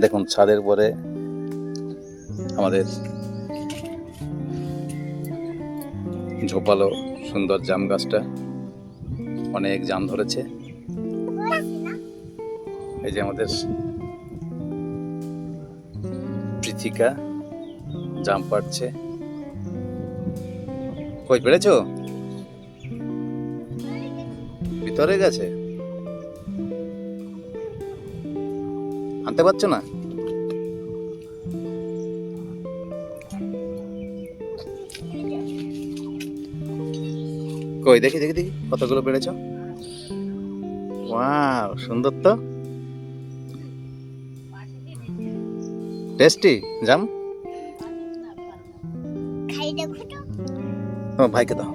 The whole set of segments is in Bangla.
দেখুন ছাদের পরে আমাদের ঝোপালো সুন্দর জাম গাছটা, অনেক জাম ধরেছে। এই যে আমাদের পৃথিকা জাম পাড়ছে। কই পেড়েছো? ভিতরে গেছে, আনতে পারছো না? কই দেখি দেখি দেখি কতগুলো পেড়েছো। ওয়াও, সুন্দর তো, টেস্টি জাম। ভাইকে দাও,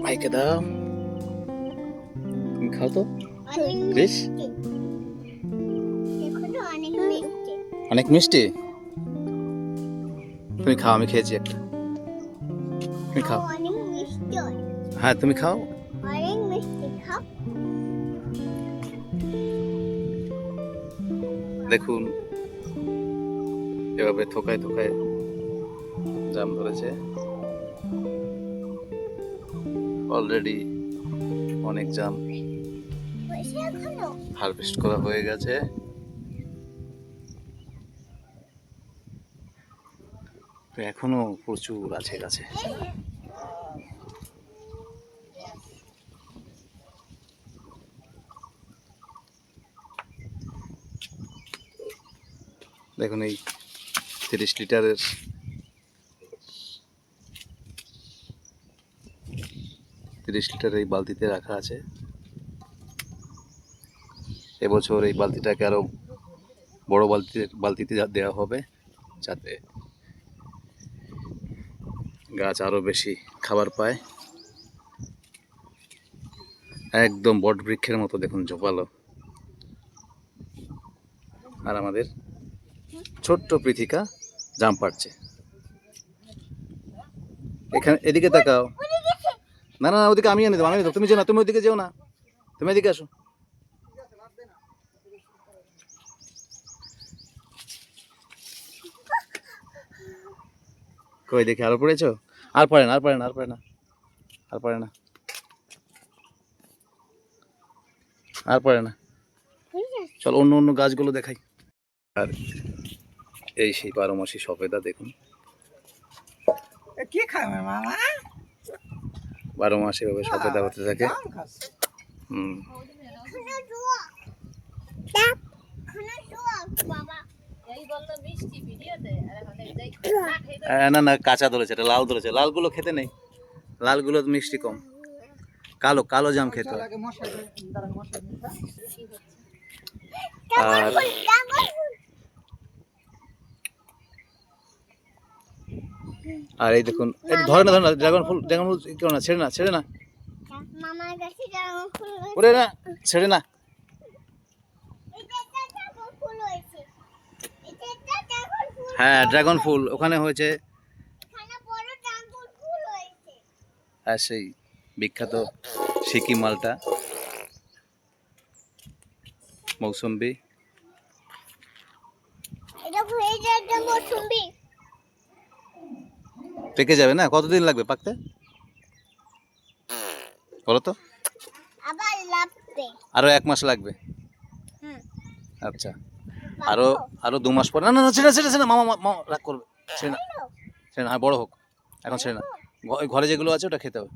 ভাইকে দাও, তুমি খাও তো বেশ। অনেক মিষ্টি। তুমি খাও, আমি খেয়েছি একটা। তুমি খাও। হ্যাঁ তুমি খাও। দেখুন এভাবে থোকায় থোকায় জাম ধরেছে। অলরেডি অনেক জাম হারভেস্ট করা হয়ে গেছে। এখনো প্রচুর আছে গাছে। দেখুন এই 30 লিটারের এই বালতিতে রাখা আছে। এবছর এই বালতিটাকে আরো বড় বালতিতে দেওয়া হবে, যাতে গাছ আরো বেশি খাবার পায়। একদম বট বৃক্ষের মতো দেখুন ঝোপালো। আর আমাদের ছোট্ট পৃথিকা জাম পাড়ছে। এখানে এদিকে তাকাও। না না ওদিকে আমি এনে দেবো, আমি এনে দেবো। তুমি যেও না, তুমি ওদিকে যেও না, তুমি এদিকে আসো। কই দেখি আরো পড়েছো? আর পড়ে না, আর পড়ে না, আর পড়ে না, আর পড়ে না, আর পড়ে না। চল অন্য অন্য গাছগুলো দেখাই। আর এই সেই 12 মাসি সফেদা দেখুন, কি খাবে মামা? 12 মাস এভাবে সফেদা হতে থাকে। না না কাঁচা ধরেছে, এটা লাল ধরেছে। লালগুলো খেতে নেই, লালগুলো মিষ্টি কম। কালো কালো জাম খেতে হয়। আর আর এই দেখুন, ধরে না ধরে না, ড্রাগন ফুল কেউ না, ছেড়ে না, ছেড়ে না, ওরে না, ছেড়ে না। হ্যাঁ ড্রাগন ফুল ওখানে হয়েছে। আর সেই বিখ্যাত সিকিম মালটা, মৌসুম্বি। পেকে যাবে না? কতদিন লাগবে পাকতে বলো তো? আরো 1 মাস লাগবে। আচ্ছা, আরো 2 মাস পর। না না না, ছেড়ে ছেড়ে ছেড়ে, মামা মামা রাগ করবে। ছেড়ে না, ছেড়ে না, বড় হোক, এখন ছেড়ে না। ঘরে যেগুলো আছে ওটা খেতে হবে।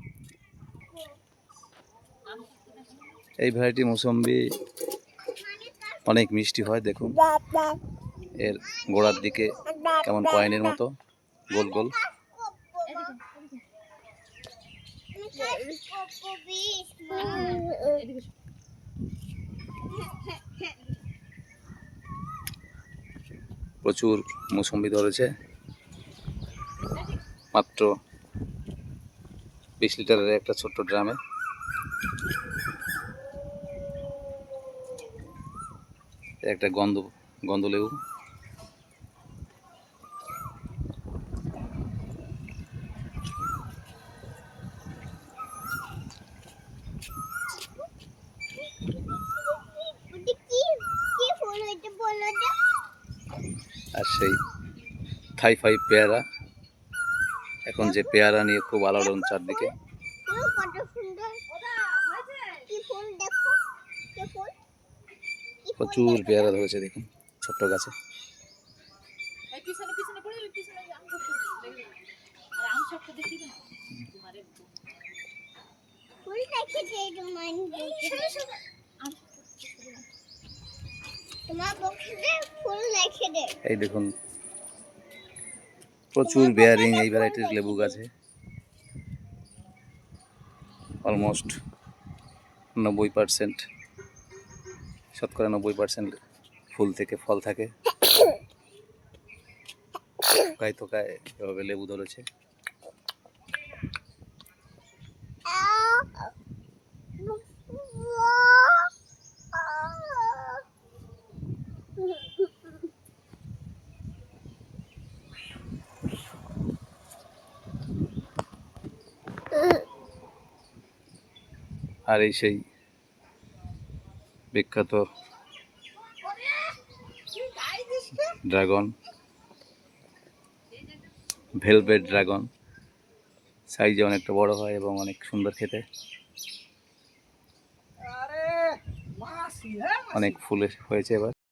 এই ভ্যারাইটি মৌসুম্বি অনেক মিষ্টি হয়। দেখুন এর গোড়ার দিকে কেমন কয়েনের মতো গোল গোল। প্রচুর মৌসুম্বি ধরেছে। মাত্র 20 লিটারের একটা ছোট্ট ড্রামে। একটা গন্ধলেবু। আর সেই থাই ফাই পেয়ারা, এখন যে পেয়ারা নিয়ে খুব আলোড়ন চারদিকে। কত সুন্দর কি ফুল দেখো, কি ফুল, কি ফুল প্রচুর দেখো। পেয়ারা ধরেছে দেখুন ছোট্ট গাছে। ফুল দেখে যে তোমার তোমার পক্ষে ফুল দেখে দে। এই দেখুন প্রচুর বেয়ারিং এই ভ্যারাইটির লেবু গাছে, অলমোস্ট 90%, শতকরা 90% ফুল থেকে ফল থাকে। থোকায় থোকায় এভাবে লেবু ধরেছে। আর এই সেই বিখ্যাত ড্রাগন, ভেলভেট ড্রাগন, সাইজে অনেকটা বড় হয় এবং অনেক সুন্দর খেতে। অনেক ফুল হয়েছে এবার।